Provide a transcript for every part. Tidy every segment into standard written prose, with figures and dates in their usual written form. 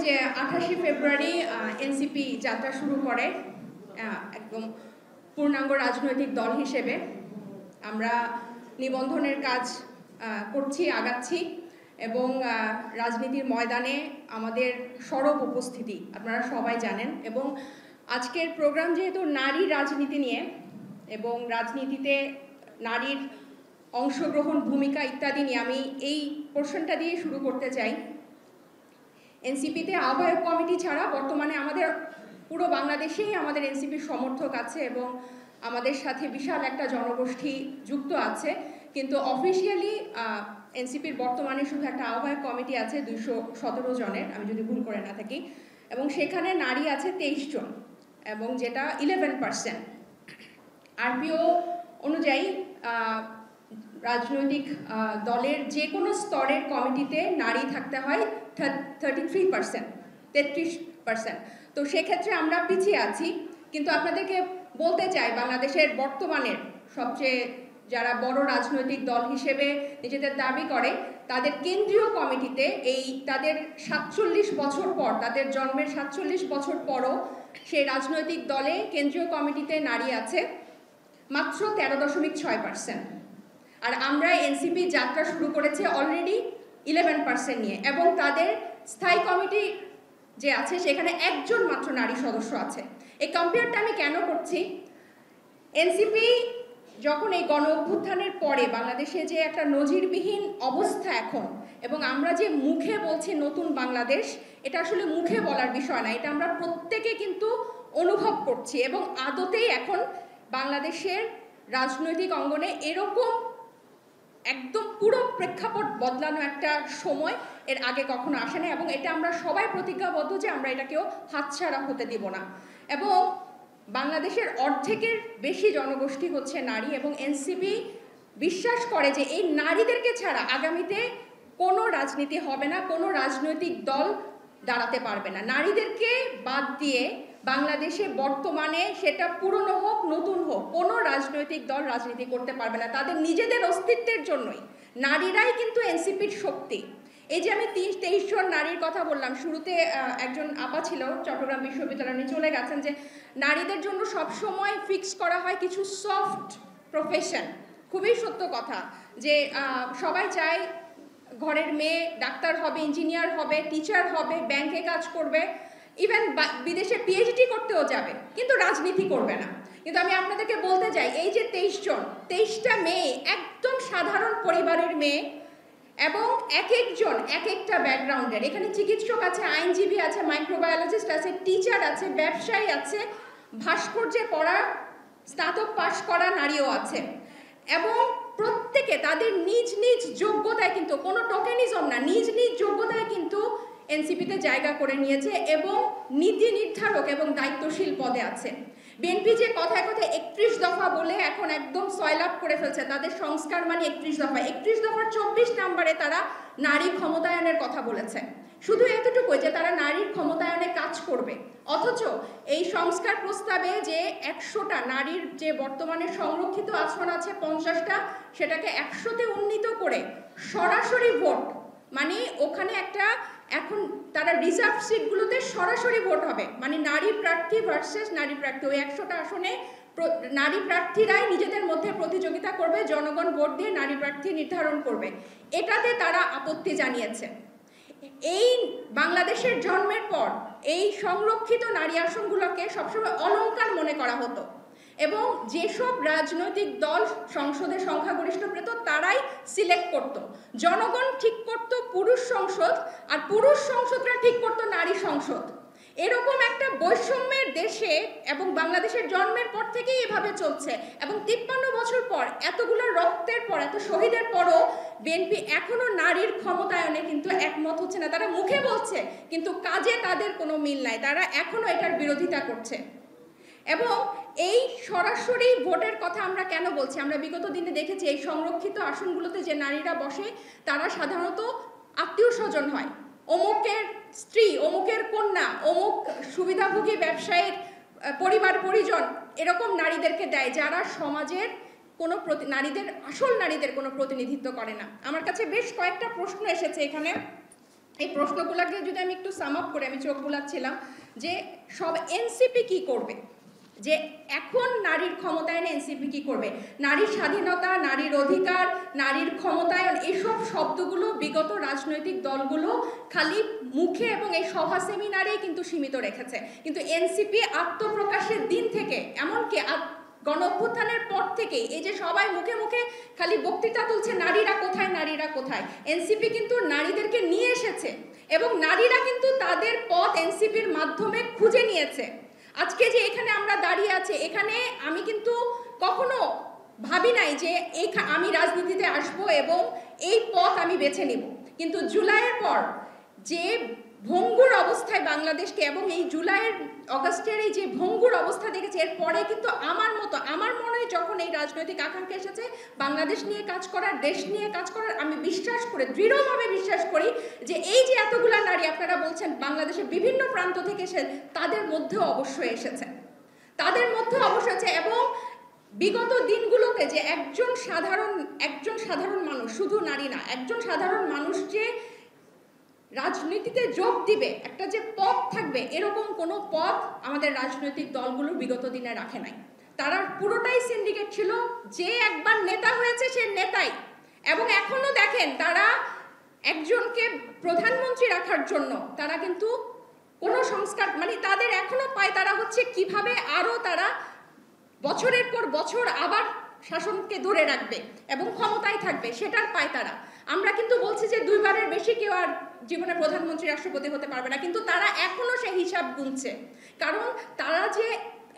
যে 28 ফেব্রুয়ারি এনসিপি যাত্রা শুরু করে একদম পূর্ণাঙ্গ রাজনৈতিক দল হিসেবে। আমরা নিবন্ধনের কাজ করছি, আগাচ্ছি এবং রাজনীতির ময়দানে আমাদের সরব উপস্থিতি আপনারা সবাই জানেন। এবং আজকের প্রোগ্রাম যেহেতু নারী রাজনীতি নিয়ে এবং রাজনীতিতে নারীর অংশগ্রহণ, ভূমিকা ইত্যাদি নিয়ে আমি এই পোর্শনটা দিয়ে শুরু করতে চাই। এনসিপিতে আহ্বায়ক কমিটি ছাড়া বর্তমানে আমাদের পুরো বাংলাদেশেই আমাদের এনসিপির সমর্থক আছে এবং আমাদের সাথে বিশাল একটা জনগোষ্ঠী যুক্ত আছে, কিন্তু অফিসিয়ালি এনসিপির বর্তমানে শুধু একটা আহ্বায়ক কমিটি আছে 217 জনের, আমি যদি ভুল করে না থাকি, এবং সেখানে নারী আছে 23 জন এবং যেটা 11%। আরপিও অনুযায়ী রাজনৈতিক দলের যে কোনো স্তরের কমিটিতে নারী থাকতে হয় 33%। তো সেক্ষেত্রে আমরা পিছিয়ে আছি। কিন্তু আপনাদেরকে বলতে চাই, বাংলাদেশের বর্তমানের সবচেয়ে যারা বড় রাজনৈতিক দল হিসেবে নিজেদের দাবি করে, তাদের কেন্দ্রীয় কমিটিতে তাদের 47 বছর পর, তাদের জন্মের 47 বছর পরও সেই রাজনৈতিক দলে কেন্দ্রীয় কমিটিতে নারী আছে মাত্র 13.6%। আর আমরা এনসিপি যাত্রা শুরু করেছে অলরেডি 11% নিয়ে, এবং তাদের স্থায়ী কমিটি যে আছে সেখানে একজন মাত্র নারী সদস্য আছে। এই কম্পেয়ারটা আমি কেন করছি? এনসিপি যখন এই গণ অভ্যুত্থানের পরে বাংলাদেশে যে একটা নজিরবিহীন অবস্থা এখন, এবং আমরা যে মুখে বলছি নতুন বাংলাদেশ, এটা আসলে মুখে বলার বিষয় না, এটা আমরা প্রত্যেকে কিন্তু অনুভব করছি। এবং আদতেই এখন বাংলাদেশের রাজনৈতিক অঙ্গনে এরকম একদম পুরো প্রেক্ষাপট বদলানো একটা সময় এর আগে কখনো আসে না, এবং এটা আমরা সবাই প্রতিজ্ঞাবদ্ধ যে আমরা এটাকেও হাতছাড়া হতে দিব না। এবং বাংলাদেশের অর্ধেকের বেশি জনগোষ্ঠী হচ্ছে নারী, এবং এনসিপি বিশ্বাস করে যে এই নারীদেরকে ছাড়া আগামীতে কোনো রাজনীতি হবে না, কোনো রাজনৈতিক দল দাঁড়াতে পারবে না। নারীদেরকে বাদ দিয়ে বাংলাদেশে বর্তমানে সেটা পুরনো হোক নতুন হোক, কোনো রাজনৈতিক দল রাজনীতি করতে পারবে না। তাদের নিজেদের অস্তিত্বের জন্যই নারীরাই কিন্তু এনসিপির শক্তি। এই যে আমি 23 জন নারীর কথা বললাম, শুরুতে একজন আপা ছিল চট্টগ্রাম বিশ্ববিদ্যালয়ে, উনি চলে গেছেন, যে নারীদের জন্য সবসময় ফিক্স করা হয় কিছু সফট প্রফেশন। খুবই সত্য কথা যে সবাই চায় ঘরের মেয়ে ডাক্তার হবে, ইঞ্জিনিয়ার হবে, টিচার হবে, ব্যাংকে কাজ করবে, ইভেন বিদেশে পিএইচডি করতেও যাবে, কিন্তু রাজনীতি করবে না। কিন্তু আমি আপনাদেরকে বলতে চাই, এই যে 23টা মেয়ে একদম সাধারণ পরিবারের মেয়ে, এবং এক একজন এক একটা ব্যাকগ্রাউন্ডের। এখানে চিকিৎসক আছে, আইনজীবী আছে, মাইক্রোবায়োলজিস্ট আছে, টিচার আছে, ব্যবসায়ী আছে, ভাস্কর্যে পড়া স্নাতক পাশ করা নারীও আছে, এবং প্রত্যেকে তাদের নিজ নিজ যোগ্যতায়, কিন্তু কোনো টোকেনিজম না, নিজ নিজ যোগ্যতায় কিন্তু এনসিপিতে জায়গা করে নিয়েছে এবং নীতি নির্ধারক এবং দায়িত্বশীল পদে আছে। বিএনপি যে কথায় কথায় 31 দফা বলে এখন একদম সয়লাভ করে ফেলছে, তাদের সংস্কার মানে 31 দফা। 31 দফার 24 নম্বরে তারা নারী ক্ষমতায়নের কথা বলেছে, শুধু এতটুকুই যে তারা নারীর ক্ষমতায়নে কাজ করবে। অথচ এই সংস্কার প্রস্তাবে যে 100টা নারীর যে বর্তমানে সংরক্ষিত আসন আছে 50টা, সেটাকে 100তে উন্নীত করে সরাসরি ভোট, মানে ওখানে একটা এখন তারা রিজার্ভ সিটগুলোতে সরাসরি ভোট হবে, মানে নারী প্রার্থী ভার্সেস নারী প্রার্থী। ওই 100টা আসনে নারী প্রার্থীরাই নিজেদের মধ্যে প্রতিযোগিতা করবে, জনগণ ভোট দিয়ে নারী প্রার্থী নির্ধারণ করবে। এটাতে তারা আপত্তি জানিয়েছে। এই বাংলাদেশের জন্মের পর এই সংরক্ষিত নারী আসনগুলোকে সবসময় অলংকার মনে করা হতো, এবং যেসব রাজনৈতিক দল সংসদে সংখ্যাগরিষ্ঠ পেত তারাই সিলেক্ট করত। জনগণ ঠিক করত পুরুষ সংসদ, আর পুরুষ সংসদরা ঠিক করত নারী সংসদ। এরকম একটা বৈষম্যের দেশে এবং বাংলাদেশের জন্মের পর থেকেই এভাবে চলছে, এবং 53 বছর পর, এতগুলো রক্তের পর, এত শহীদের পরও বিএনপি এখনো নারীর ক্ষমতায়নে কিন্তু একমত হচ্ছে না। তারা মুখে বলছে কিন্তু কাজে তাদের কোনো মিল নাই, তারা এখনো এটার বিরোধিতা করছে। এবং এই সরাসরি ভোটের কথা আমরা কেন বলছি? আমরা বিগত দিনে দেখেছি এই সংরক্ষিত আসনগুলোতে যে নারীরা বসে তারা সাধারণত আত্মীয় স্বজন হয়, অমুকের স্ত্রী, অমুকের কন্যা, অমুক সুবিধাভোগী ব্যবসায়ীর পরিবার পরিজন, এরকম নারীদেরকে দেয় যারা সমাজের কোনো আসল নারীদের কোনো প্রতিনিধিত্ব করে না। আমার কাছে বেশ কয়েকটা প্রশ্ন এসেছে এখানে। এই প্রশ্নগুলোকে যদি আমি একটু সাম আপ করে, আমি চোখ বুলাচ্ছিলাম যে সব এনসিপি কি করবে, যে এখন নারীর ক্ষমতায়নে এনসিপি কি করবে, নারীর স্বাধীনতা, নারীর অধিকার, নারীর ক্ষমতায়ন, এইসব শব্দগুলো বিগত রাজনৈতিক দলগুলো খালি মুখে এবং এই সভা সেমিনারেই কিন্তু সীমিত রেখেছে। কিন্তু এনসিপি আত্মপ্রকাশের দিন থেকে, এমনকি গণ অভ্যুত্থানের পর থেকে এই যে সবাই মুখে মুখে খালি বক্তৃতা তুলছে নারীরা কোথায়, নারীরা কোথায়, এনসিপি কিন্তু নারীদেরকে নিয়ে এসেছে এবং নারীরা কিন্তু তাদের পথ এনসিপির মাধ্যমে খুঁজে নিয়েছে। আজকে যে এখানে আমরা দাঁড়িয়ে আছি, এখানে আমি কিন্তু কখনো ভাবি নাই যে আমি রাজনীতিতে আসব এবং এই পথ আমি বেছে নিব, কিন্তু জুলাইয়ের পর যে ভঙ্গুর অবস্থায় বাংলাদেশকে, এবং এই জুলাইয়ের অগাস্টের এই যে ভঙ্গুর অবস্থা দেখেছি, এর পরে কিন্তু আমার মনে হয় যখন এই রাজনৈতিক আকাঙ্ক্ষা এসেছে বাংলাদেশ নিয়ে কাজ করার, দেশ নিয়ে কাজ করার, আমি বিশ্বাস করি, দৃঢ়ভাবে বিশ্বাস করি যে এই যে এতগুলা নারী আপনারা বলছেন বাংলাদেশের বিভিন্ন প্রান্ত থেকে এসে, তাদের মধ্যেও অবশ্যই এসেছে, তাদের মধ্যে অবশ্যই আছে। এবং বিগত দিনগুলোতে যে একজন সাধারণ মানুষ, শুধু নারী না, একজন সাধারণ মানুষ যে রাজনীতিতে যোগ দিবে, একটা যে পথ থাকবে, এরকম কোনো পথ আমাদের রাজনৈতিক দলগুলো বিগত দিনে রাখে নাই। তারা পুরোটাই সিন্ডিকেট ছিল, যে একবার নেতা হয়েছে সে নেতাই। এবং এখনো দেখেন তারা একজনকে প্রধানমন্ত্রী রাখার জন্য তারা কিন্তু কোনো সংস্কার, মানে তাদের এখনো পায় তারা হচ্ছে কিভাবে আরো তারা বছরের পর বছর আবার শাসনকে ধরে রাখবে এবং ক্ষমতায় থাকবে, সেটার পায় তারা। আমরা কিন্তু বলছি যে 2 বারের বেশি কেউ আর জীবনে প্রধানমন্ত্রী, রাষ্ট্রপতি হতে পারবে না, কিন্তু তারা এখনো সেই হিসাব গুনছে। কারণ তারা যে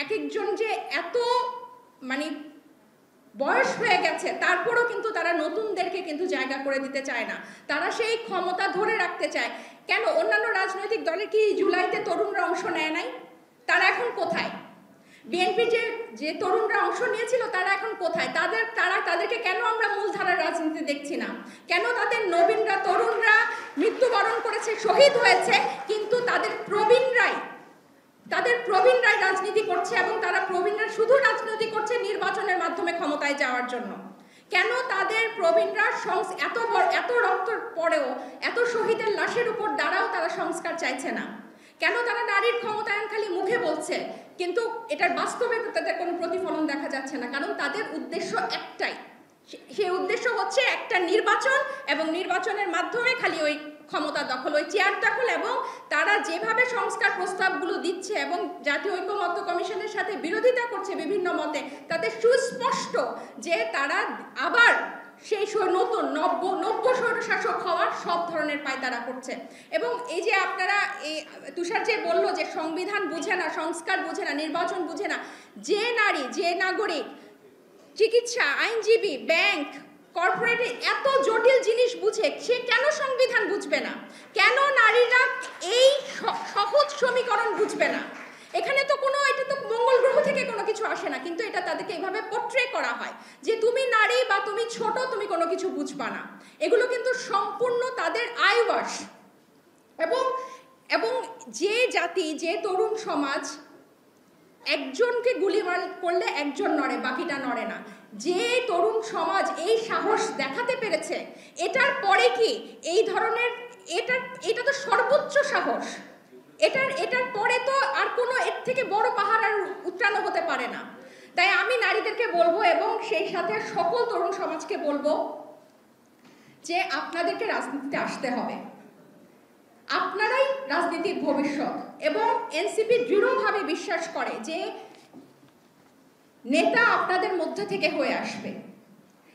এক একজন যে এত মানে বয়স হয়ে গেছে, তারপরও কিন্তু তারা নতুনদেরকে কিন্তু জায়গা করে দিতে চায় না, তারা সেই ক্ষমতা ধরে রাখতে চায়। কেন অন্যান্য রাজনৈতিক দলে কি জুলাইতে তরুণরা অংশ নেয় নাই? তারা এখন কোথায়? বিএনপি যে তরুণরা অংশ নিয়েছিল তারা এখন কোথায়? তাদেরকে কেন আমরা মূলধারার রাজনীতি দেখছি না? কেন তাদের নবীনরা, তরুণরা মৃত্যুবরণ করেছে, শহীদ হয়েছে, কিন্তু তাদের প্রবীণরাই রাজনীতি করছে, এবং তারা প্রবীণরা শুধু রাজনীতি করছে নির্বাচনের মাধ্যমে ক্ষমতায় যাওয়ার জন্য? কেন তাদের প্রবীণরা এত রক্ত পড়েও, এত শহীদের লাশের উপর দাঁড়াও তারা সংস্কার চাইছে না? কেন তারা নারীর ক্ষমতায়ন খালি মুখে বলছে, কিন্তু এটার বাস্তবে তাদের কোনো প্রতিফলন দেখা যাচ্ছে না? কারণ তাদের উদ্দেশ্য একটাই, সেই উদ্দেশ্য হচ্ছে একটা নির্বাচন, এবং নির্বাচনের মাধ্যমে খালি ওই ক্ষমতা দখল, ওই চেয়ার দখল। এবং তারা যেভাবে সংস্কার প্রস্তাবগুলো দিচ্ছে এবং জাতীয় ঐকমত্য কমিশনের সাথে বিরোধিতা করছে বিভিন্ন মতে, তাতে সুস্পষ্ট যে তারা আবার সেই নতুন নব্য স্বৈরশাসক হওয়ার সব ধরনের পায়তারা করছে। এবং এই যে আপনারা এই তুষার যে বলল যে সংবিধান বুঝে না, সংস্কার বুঝে না, নির্বাচন বুঝে না, যে নারী, যে নাগরিক চিকিৎসা, আইনজীবী, ব্যাংক, কর্পোরেটে এত জটিল জিনিস বুঝে, সে কেন সংবিধান বুঝবে না? কেন নারীরা এই সহজ সমীকরণ বুঝবে না? এখানে তো এটা তো মঙ্গল গ্রহ থেকে কোনো কিছু আসে না, কিন্তু এটা তাদেরকে এইভাবে পোট্রে করা হয় যে তুমি নারী বা তুমি ছোট, তুমি কোনো কিছু বুঝবা না। এগুলো কিন্তু সম্পূর্ণ তাদের আইওয়াশ। এবং যে জাতি, যে তরুণ সমাজ একজনকে গুলি করলে একজন নড়ে, বাকিটা নড়ে না, যে তরুণ সমাজ এই সাহস দেখাতে পেরেছে, এটার পরে কি এই ধরনের, এটা তো সর্বোচ্চ সাহস। এটার পরে তো আর কোনো এর থেকে বড় পাহাড় আর উত্রানো হতে পারে না। তাই আমি নারীদেরকে বলবো, এবং সেই সাথে সকল তরুণ সমাজকে বলবো যে আপনাদেরকে রাজনীতিতে আসতে হবে, আপনারাই রাজনীতির ভবিষ্যৎ। এবং এনসিপি দৃঢ়ভাবে বিশ্বাস করে যে নেতা আপনাদের মধ্যে থেকে হয়ে আসবে,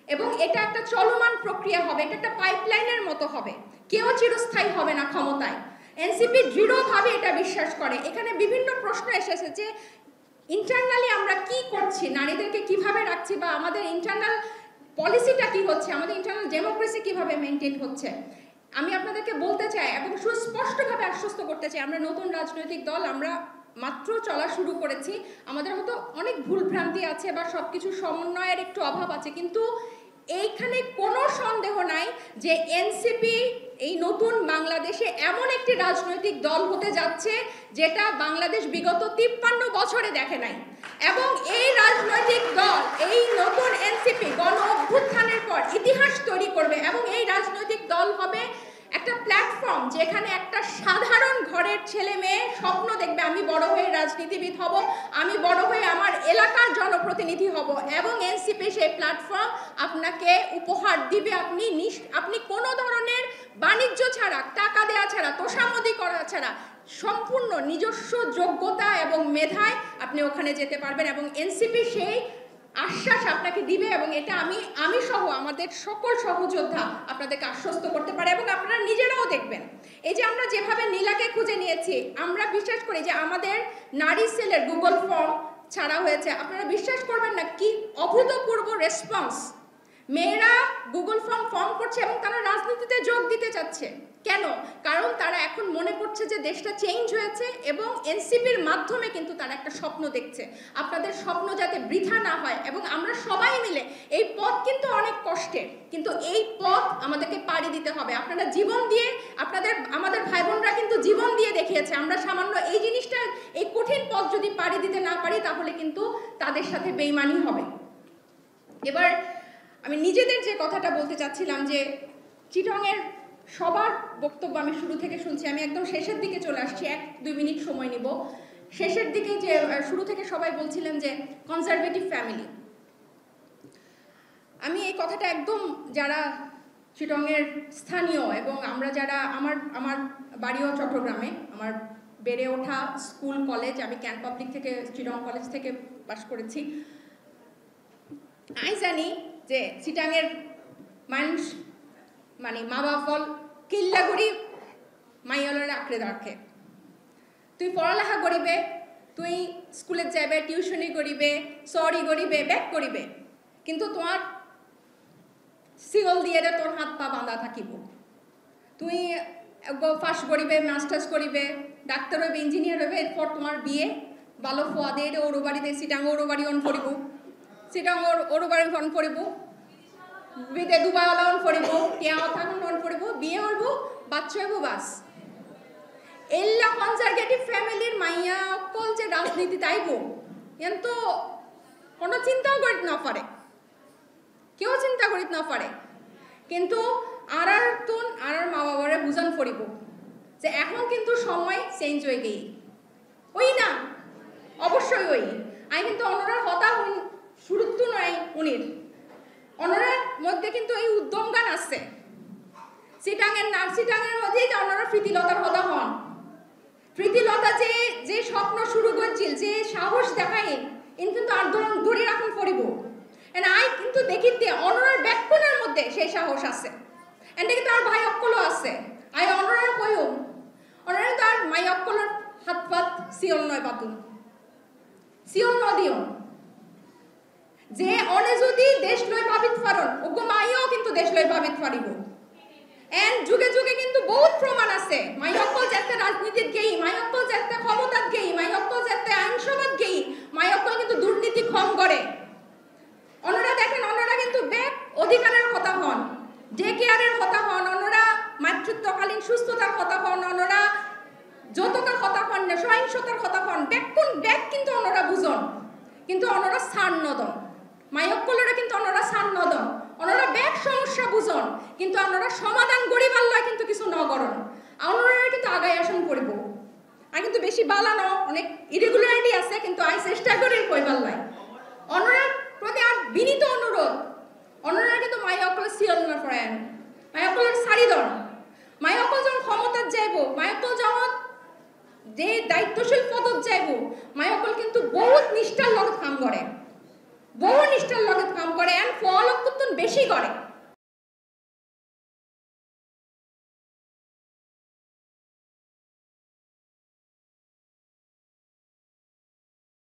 এবং এটা একটা চলমান প্রক্রিয়া হবে, এটা একটা পাইপলাইনের মতো হবে, কেউ চিরস্থায়ী হবে না ক্ষমতায়। এনসিপি দৃঢ়ভাবে এটা বিশ্বাস করে। এখানে বিভিন্ন প্রশ্ন এসেছে যে ইন্টারনালি আমরা কি করছি, নারীদেরকে কিভাবে রাখছি, বা আমাদের ইন্টারনাল পলিসিটা কি হচ্ছে, আমাদের ইন্টারনাল ডেমোক্রেসি কিভাবে মেনটেন হচ্ছে। আমি আপনাদেরকে বলতে চাই এবং সুস্পষ্টভাবে আশ্বস্ত করতে চাই, আমরা নতুন রাজনৈতিক দল, আমরা মাত্র চলা শুরু করেছি, আমাদের মতো অনেক ভুলভ্রান্তি আছে বা সবকিছু সমন্বয়ের একটু অভাব আছে, কিন্তু এইখানে কোনো সন্দেহ নাই যে এনসিপি এই নতুন বাংলাদেশে এমন একটি রাজনৈতিক দল হতে যাচ্ছে যেটা বাংলাদেশ বিগত 53 বছরে দেখে নাই। এবং এই রাজনৈতিক দল, এই নতুন এনসিপি গণ অভ্যুত্থানের পর ইতিহাস তৈরি করবে, এবং এই রাজনৈতিক দল হবে একটা প্ল্যাটফর্ম যেখানে একটা সাধারণ ঘরের ছেলে মেয়ে স্বপ্ন দেখবে আমি বড় হয়ে রাজনীতিবিদ হব, আমি বড় হয়ে আমার এলাকার জনপ্রতিনিধি হব, এবং এনসিপি সেই প্ল্যাটফর্ম আপনাকে উপহার দিবে। আপনি কোনো ধরনের বাণিজ্য ছাড়া, টাকা দেওয়া ছাড়া, তোষামোদি করা ছাড়া সম্পূর্ণ নিজস্ব যোগ্যতা এবং মেধায় আপনি ওখানে যেতে পারবেন, এবং এনসিপি সেই আশ্বাস আপনাকে দিবে, এবং এটা আমি সহ আমাদের সকল সহযোদ্ধা আপনাদেরকে আশ্বস্ত করতে পারে, এবং আপনারা নিজেরাও দেখবেন। এই যে আমরা যেভাবে নীলাকে খুঁজে নিয়েছি, আমরা বিশ্বাস করি যে আমাদের নারী সেলের গুগল ফর্ম ছাড়া হয়েছে, আপনারা বিশ্বাস করবেন না কি অভূতপূর্ব রেসপন্স। মেয়েরা গুগল ফর্ম করছে এবং তারা রাজনীতিতে যোগ দিতে চাচ্ছে। কেন? কারণ তারা এখন মনে করছে যে দেশটা চেঞ্জ হয়েছে, এবং এনসিপির মাধ্যমে কিন্তু তারা একটা স্বপ্ন দেখছে। আপনাদের স্বপ্ন যাতে বৃথা না হয়, এবং আমরা সবাই মিলে, এই পথ কিন্তু অনেক কষ্টের, কিন্তু এই পথ আমাদেরকে পাড়ি দিতে হবে। আপনারা জীবন দিয়ে, আমাদের ভাই বোনরা কিন্তু জীবন দিয়ে দেখিয়েছে। আমরা সামান্য এই জিনিসটা, এই কঠিন পথ যদি পাড়ি দিতে না পারি, তাহলে কিন্তু তাদের সাথে বেইমানি হবে। এবার আমি নিজেদের যে কথাটা বলতে চাচ্ছিলাম, যে চিটংয়ের সবার বক্তব্য আমি শুরু থেকে শুনছি, আমি একদম শেষের দিকে চলে আসছি, 1-2 মিনিট সময় নিব। শেষের দিকে যে শুরু থেকে সবাই বলছিলেন যে কনজারভেটিভ ফ্যামিলি, আমি এই কথাটা একদম, যারা চিটংয়ের স্থানীয় এবং আমরা যারা, আমার বাড়িও চট্টগ্রামে, আমার বেড়ে ওঠা স্কুল কলেজ, আমি ক্যান পাবলিক থেকে, চিটং কলেজ থেকে পাস করেছি। আমি জানি যে চিটাংয়ের মানুষ মানে মা বাপল কিল্লা করি মাইয়ালরে আঁকড়ে রাখে। তুই পড়ালেখা করিবে, তুই স্কুলে যাবে, টিউশনি করিবে, সরি করিবে, ব্যাক করিবে, কিন্তু তোমার সিগল দিয়ে তোর হাত পা বাঁধা থাকিব। তুই ফার্স্ট করিবে, মাস্টার্স করিবে, ডাক্তার হইবে, ইঞ্জিনিয়ার হইবে, এরপর তোমার বিয়ে ভালো ফোয়া দিয়ে ওরো বাড়িতে চিটাং ওরো বাড়ি অন করিব, চিটাং ওরো বাড়ি অন করিব, বিদে দুবাই অন করিব, টিয়া থাকুন অন করিব, বিয়ে হইব, বাচ্চা হইব, বাস। এল্লা কনজারভেটিভ ফ্যামিলির মাইয়া অকল যে রাজনীতি তাইব এন তো কোনো চিন্তাও করিত না পারে, কেউ চিন্তা করিত না পারে। কিন্তু আর মা বাবারে বুঝান পড়িব যে এখন কিন্তু সময় চেঞ্জ হয়ে গেই, ওই না অবশ্যই ওই। আমি কিন্তু অনরার হতা শুরুত্ব নয় উনির, অনরার মধ্যে কিন্তু এই উদ্যম গান আছে। চিটাংয়ের মধ্যেই যে অনরা প্রীতিলতার হতা হন, প্রীতিলতা যে স্বপ্ন শুরু করছিল, যে সাহস দেখায়, কিন্তু আন্দোলন ধরে রাখুন পড়িব। আই কিন্তু দেখিতে অনরার ব্যাকুণের মধ্যে সেই সাহস আছে, এন্ড কিন্তু আর ভাই অক্কলও আছে। আই অনরার কইও, অনরা তার মাই অক্কলের হাত পাত সিওল নয় পাতুন, সিওল নদিও, যে অনে যদি দেশ লয় পাবিত পারন, ওগো মাইও কিন্তু দেশ লয় পাবিত পারিব। এন্ড যুগে যুগে কিন্তু বহুত প্রমাণ আছে, মাইয়ক্কল যেতে রাজনীতির গেই, মাইয়ক্কল যেতে ক্ষমতার গেই, মাইয়ক্কল যেতে আইনসভার গেই, মাইয়ক্কল কিন্তু দুর্নীতি কম করে। অন্যরা দেখেন, অন্যরা কিন্তু ব্যাক অধিকারের কথা হন, ডে কেয়ারের কথা হন, অন্যরা মাতৃত্বকালীন সুস্থতার কথা হন, অন্যরা যৌতুকের কথা হন, সহিংসতার কথা হন, ব্যাক কিন্তু অন্যরা বুঝন, কিন্তু অন্যরা ছাড় নদন। মাইয়ক্কলরা কিন্তু অন্যরা ছাড় নদন, অন্যরা ব্যাক সমস্যা বুঝন, কিন্তু অন্যরা সমাধান গরিবার লয় কিন্তু কিছু নগরণ। অন্যরা কিন্তু আগায় আসন করব, আর কিন্তু বেশি বালানো অনেক ইরেগুলারিটি আছে, কিন্তু আই চেষ্টা করি কইবার লয়। অন্যরা প্রতি আর বিনীত অনুরোধ, অন্যরা কিন্তু মাইয়ক্কল সিওল না করেন, মাইয়ক্কলের সারি দন, মাইয়ক্কল যখন ক্ষমতার যাইব, মাইয়ক্কল যখন যে দায়িত্বশীল পদত যাইব, মাইয়ক্কল কিন্তু বহুত নিষ্ঠার লগত কাম করে, বহু নিষ্ঠার লগত কাম করে, এন্ড ফল অত্যন্ত বেশি করে।